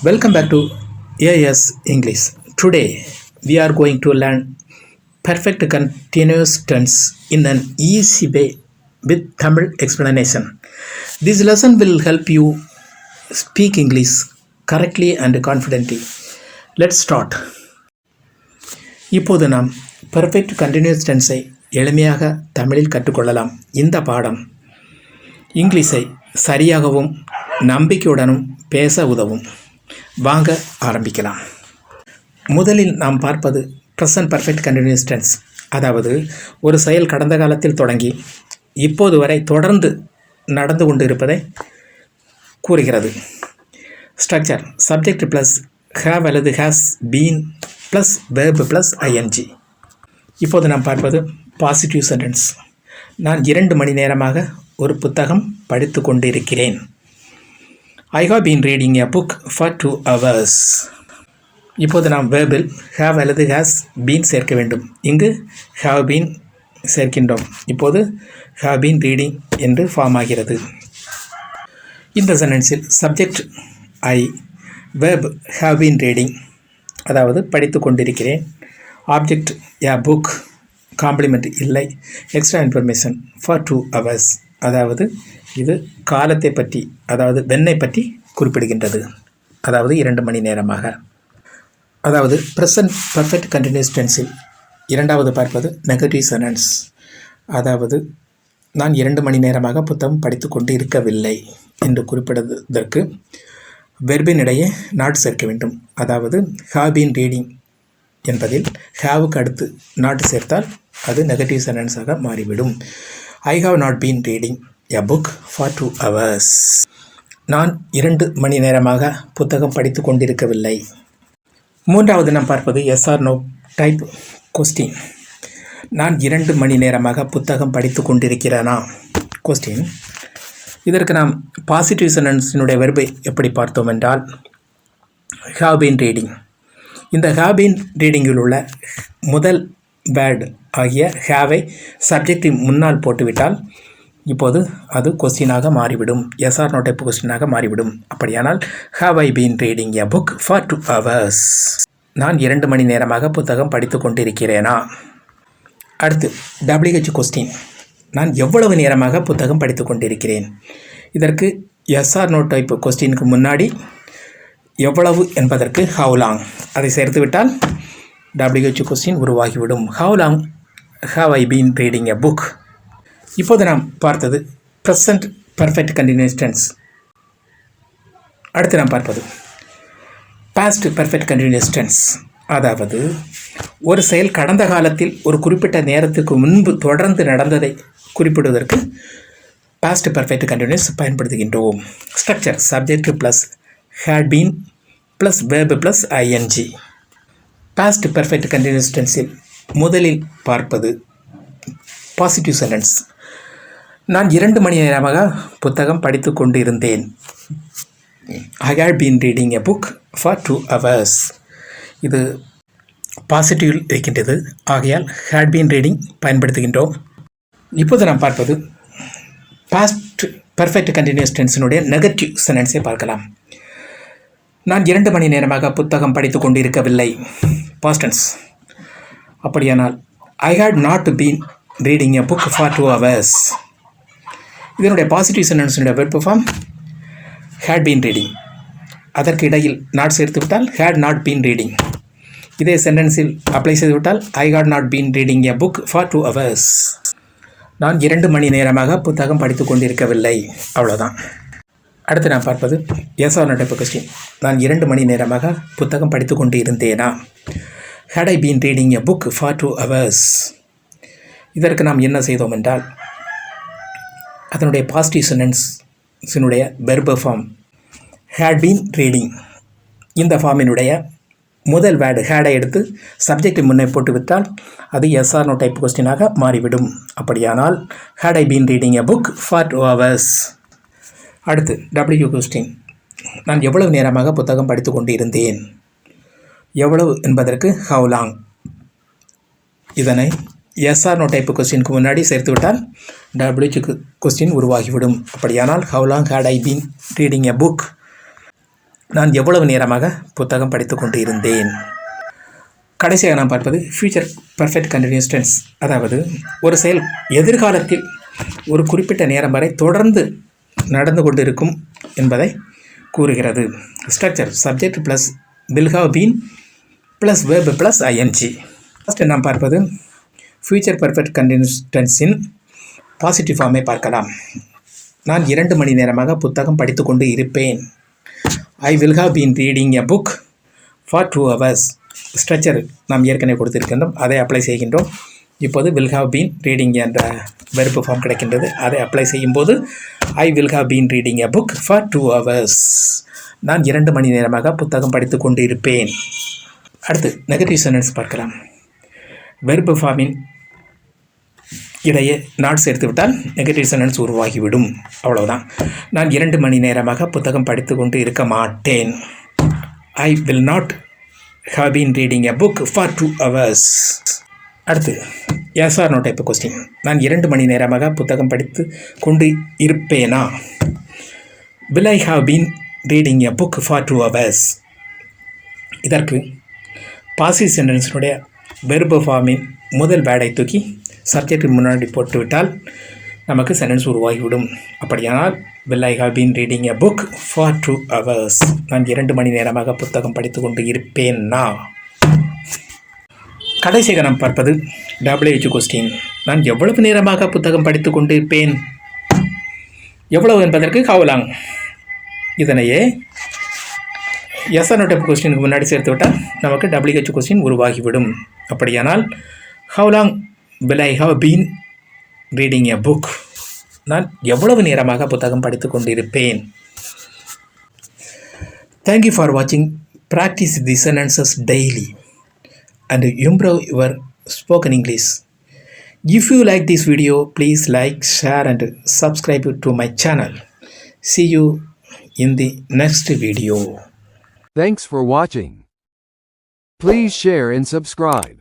Welcome back to AS English. Today we are going to learn perfect continuous tense in an easy way with Tamil explanation. This lesson will help you speak English correctly and confidently. Let's start. இப்போது நாம் perfect continuous tense-ஐ எளிமையாக தமிழில் கற்றுக்கொள்ளலாம். இந்த பாடம் இங்கிலீஷை சரியாகவும் நம்பிக்கையுடனும் பேச உதவும். வாங்க ஆரம்பிக்கலாம். முதலில் நாம் பார்ப்பது ப்ரெசன்ட் பர்ஃபெக்ட் கண்டினியூஸ் டென்ஸ், அதாவது ஒரு செயல் கடந்த காலத்தில் தொடங்கி இப்போது வரை தொடர்ந்து நடந்து கொண்டு இருப்பதை கூறுகிறது. ஸ்ட்ரக்சர் சப்ஜெக்ட் ப்ளஸ் ஹேவ் அல்லது has been plus verb plus ING. இப்போது நாம் பார்ப்பது பாசிட்டிவ் சென்டென்ஸ். நான் 2 மணி நேரமாக ஒரு புத்தகம் படித்து கொண்டிருக்கிறேன். I have been reading a book for 2 hours. இப்போது நாம் வேர்பில் have அல்லது has been சேர்க்க வேண்டும். இங்கு have been சேர்க்கின்றோம். இப்போது have been reading என்று ஃபார்ம் ஆகிறது. இந்த சென்டென்ஸில் subject I, verb have been reading, அதாவது படித்து கொண்டிருக்கிறேன். ஆப்ஜெக்ட் a book, காம்ப்ளிமெண்ட் இல்லை, எக்ஸ்ட்ரா இன்ஃபர்மேஷன் for 2 hours, அதாவது இது காலத்தை பற்றி, அதாவது வெண்ணை பற்றி குறிப்பிடுகின்றது, அதாவது 2 மணி நேரமாக. அதாவது ப்ரெசன்ட் பர்ஃபெக்ட் கண்டினியூஸ் டென்ஸில் இரண்டாவது பார்ப்பது நெகட்டிவ் சென்டென்ஸ், அதாவது நான் 2 மணி நேரமாக புத்தகம் படித்து கொண்டு இருக்கவில்லை என்று குறிப்பிடுவதற்கு வெர்பின் இடையே நாட் சேர்க்க வேண்டும். அதாவது ஹாவ் பீன் ரீடிங் என்பதில் ஹாவுக்கு அடுத்து நாட் சேர்த்தால் அது நெகட்டிவ் சென்டென்ஸாக மாறிவிடும். I have not been reading a book for 2 hours. நான் 2 மணி நேரமாக புத்தகம் படித்து கொண்டிருக்கவில்லை. மூன்றாவது நாம் பார்ப்பது yes or no type question. நான் 2 மணி நேரமாக புத்தகம் படித்து கொண்டிருக்கிறேனா கொஸ்டின். இதற்கு நாம் பாசிட்டிவ் சென்டென்ஸினுடைய வெர்பை எப்படி பார்த்தோம் என்றால் ஹாவ் பீன் ரீடிங். இந்த ஹாவ் பீன் ரீடிங்கில் உள்ள முதல் வேர்டு ஆகிய ஹேவை சப்ஜெக்டின் முன்னால் போட்டுவிட்டால் இப்போது அது கொஸ்டினாக மாறிவிடும், எஸ்ஆர் நோ டைப் கொஸ்டினாக மாறிவிடும். அப்படியானால் have I been reading a book for 2 hours. நான் 2 மணி நேரமாக புத்தகம் படித்து கொண்டிருக்கிறேனா. அடுத்து WH கொஸ்டின். நான் எவ்வளவு நேரமாக புத்தகம் படித்து கொண்டிருக்கிறேன். இதற்கு எஸ்ஆர் நோ டைப் கொஸ்டினுக்கு முன்னாடி எவ்வளவு என்பதற்கு ஹவு லாங் அதை சேர்த்துவிட்டால் WH கொஸ்டின் உருவாகிவிடும். How long have I been reading a book. இப்போது நாம் பார்த்தது ப்ரெசன்ட் பர்ஃபெக்ட் கண்டினியூஸ் டென்ஸ். அடுத்து நாம் பார்ப்பது பாஸ்ட் பர்ஃபெக்ட் கண்டினியூஸ் டென்ஸ், அதாவது ஒரு செயல் கடந்த காலத்தில் ஒரு குறிப்பிட்ட நேரத்துக்கு முன்பு தொடர்ந்து நடந்ததை குறிப்பிடுவதற்கு பாஸ்ட் பர்ஃபெக்ட் கண்டினியூஸ் பயன்படுத்துகின்றோம். Structure subject plus had been plus verb plus ING. Past perfect continuous டென்ஸில் முதலில் பார்ப்பது பாசிட்டிவ் சென்டென்ஸ். நான் 2 மணி நேரமாக புத்தகம் படித்து கொண்டு இருந்தேன். I had been reading a book for 2 hours. இது பாசிட்டிவ் இருக்கின்றது, ஆகையால் ஹேட் பீன் ரீடிங் பயன்படுத்துகின்றோம். இப்போது நாம் பார்ப்பது பாஸ்ட் பர்ஃபெக்ட் கண்டினியூஸ் டென்ஸினுடைய நெகட்டிவ் சென்டென்ஸை பார்க்கலாம். நான் 2 மணி நேரமாக புத்தகம் படித்து கொண்டு இருக்கவில்லை, பாஸ்ட் டென்ஸ். அப்படியானால் I had not been reading a book for 2 hours. இதனுடைய பாசிட்டிவ் சென்டென்ஸினுடைய verb form had been reading. அதற்கு இடையில் நாட் சேர்த்து விட்டால் ஹேட் நாட் பீன் ரீடிங். இதே சென்டென்ஸில் அப்ளை செய்துவிட்டால் I had not been reading a book for 2 hours. நான் 2 மணி நேரமாக புத்தகம் படித்து கொண்டிருக்கவில்லை, அவ்வளோதான். அடுத்து நான் பார்ப்பது yes or no type question. நான் 2 மணி நேரமாக புத்தகம் படித்து கொண்டு இருந்தேனா. Had I been reading a book for 2 hours. இதற்கு நாம் என்ன செய்தோம் என்றால் அதனுடைய பாசிட்டிவ் சென்டென்ஸினுடைய verb form had been reading. இந்த ஃபார்மினுடைய முதல் வேர்டு ஹேடை எடுத்து சப்ஜெக்ட் முன்னே போட்டுவிட்டால் அது எஸ்ஆர் நோ டைப் கொஸ்டினாக மாறிவிடும். அப்படியானால் had I been reading a book for 2 hours. அடுத்து W கொஸ்டின். நான் எவ்வளவு நேரமாக புத்தகம் படித்து கொண்டு இருந்தேன். எவ்வளவு என்பதற்கு ஹவு லாங். இதனை எஸ்ஆர் நோ டைப் கொஸ்டினுக்கு முன்னாடி சேர்த்துவிட்டால் WH கொஸ்டின் உருவாகிவிடும். அப்படியானால் how long had I been reading a book. நான் எவ்வளவு நேரமாக புத்தகம் படித்து கொண்டு இருந்தேன். கடைசியாக நாம் பார்ப்பது ஃபியூச்சர் பர்ஃபெக்ட் கண்டினியூஸ் டென்ஸ். அதாவது ஒரு செயல் எதிர்காலத்தில் ஒரு குறிப்பிட்ட நேரம் வரை தொடர்ந்து நடந்து கொண்டு இருக்கும் என்பதை கூறுகிறது. Structure subject plus will have been plus verb plus ING. First நாம் பார்ப்பது ஃபியூச்சர் பர்ஃபெக்ட் கண்டினியூஸ் டென்ஸின் பாசிட்டிவ் ஃபார்மை பார்க்கலாம். நான் 2 மணி நேரமாக புத்தகம் படித்து கொண்டு இருப்பேன். I will have been reading a book for 2 hours. Structure நாம் ஏற்கனவே கொடுத்திருக்கின்றோம், அதை அப்ளை செய்கின்றோம். இப்போது வில் ஹவ் பீன் ரீடிங் என்ற வெர்பு ஃபார்ம் கிடைக்கின்றது. அதை அப்ளை செய்யும்போது I will have been reading a book for 2 hours. நான் 2 மணி நேரமாக புத்தகம் படித்து கொண்டு இருப்பேன். அடுத்து நெகட்டிவ் சென்டென்ஸ் பார்க்கலாம். வெர்பு ஃபார்மின் இடையே நாட் சேர்த்துவிட்டால் நெகட்டிவ் சென்டென்ஸ் உருவாகிவிடும். அவ்வளவுதான். நான் 2 மணி நேரமாக புத்தகம் படித்து கொண்டு இருக்க மாட்டேன். I will not have been reading a book for 2 hours. அடுத்து yes or no type question. நான் 2 மணி நேரமாக புத்தகம் படித்து கொண்டு இருப்பேனா? Will I have been reading a book for 2 hours. இதற்கு பாசிவ் சென்டென்ஸினுடைய வெர்பு ஃபார்மின் முதல் வேர்டை தூக்கி சப்ஜெக்ட் முன்னாடி போட்டுவிட்டால் நமக்கு சென்டென்ஸ் உருவாகிவிடும். அப்படியானால் will I have been reading a book for 2 hours. நான் 2 மணி நேரமாக புத்தகம் படித்து கொண்டு இருப்பேன்னா. கடைசியாக நாம் பார்ப்பது WH கொஸ்டின். நான் எவ்வளவு நேரமாக புத்தகம் படித்து கொண்டு இருப்பேன்? எவ்வளவு என்பதற்கு how long. இதனையே எஸ் ஆர் நோ டைப் கொஸ்டினுக்கு முன்னாடி சேர்த்து விட்டால் நமக்கு WH கொஸ்டின் உருவாகிவிடும். அப்படியானால் how long will I have been reading a book? நான் எவ்வளவு நேரமாக புத்தகம் படித்து கொண்டிருப்பேன்? Thank you for watching. Practice the sentences daily and improve your spoken English. If you like this video, please like, share and subscribe to my channel. See you in the next video. Thanks for watching. Please share and subscribe.